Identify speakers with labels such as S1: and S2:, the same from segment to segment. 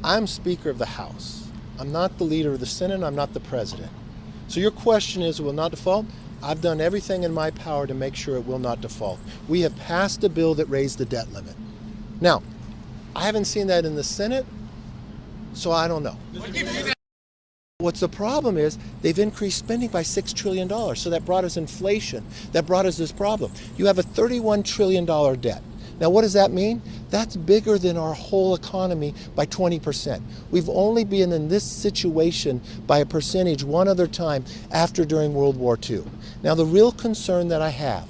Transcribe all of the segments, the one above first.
S1: I'm Speaker of the House. I'm not the leader of the Senate. I'm not the president. So your question is, it will not default? I've done everything in my power to make sure it will not default. We have passed a bill that raised the debt limit. Now, I haven't seen that in the Senate, so I don't know. What's the problem is they've increased spending by $6 trillion. So that brought us inflation. That brought us this problem. You have a $31 trillion debt. Now, what does that mean? That's bigger than our whole economy by 20%. We've only been in this situation by a percentage one other time during World War II. Now, the real concern that I have,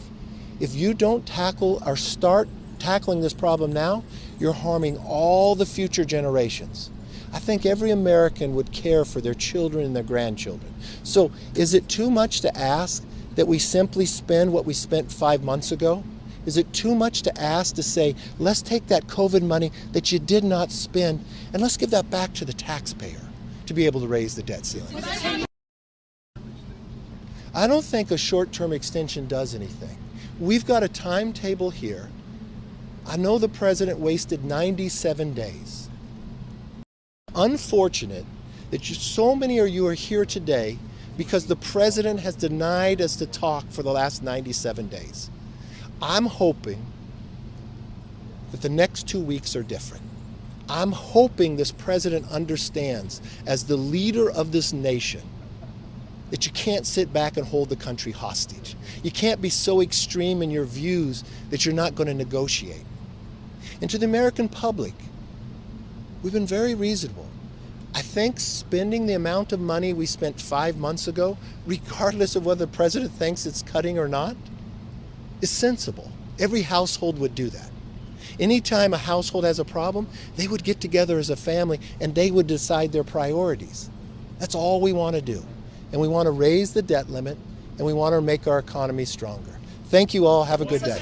S1: if you don't tackle or start tackling this problem now, you're harming all the future generations. I think every American would care for their children and their grandchildren. So is it too much to ask that we simply spend what we spent 5 months ago? Is it too much to ask to say, let's take that COVID money that you did not spend and let's give that back to the taxpayer to be able to raise the debt ceiling? I don't think a short-term extension does anything. We've got a timetable here. I know the president wasted 97 days. Unfortunate that so many of you are here today because the president has denied us to talk for the last 97 days. I'm hoping that the next 2 weeks are different. I'm hoping this president understands, as the leader of this nation, that you can't sit back and hold the country hostage. You can't be so extreme in your views that you're not going to negotiate. And to the American public, we've been very reasonable. I think spending the amount of money we spent 5 months ago, regardless of whether the president thinks it's cutting or not, is sensible. Every household would do that. Anytime a household has a problem, they would get together as a family and they would decide their priorities. That's all we want to do. And we want to raise the debt limit and we want to make our economy stronger. Thank you all. Have a good day.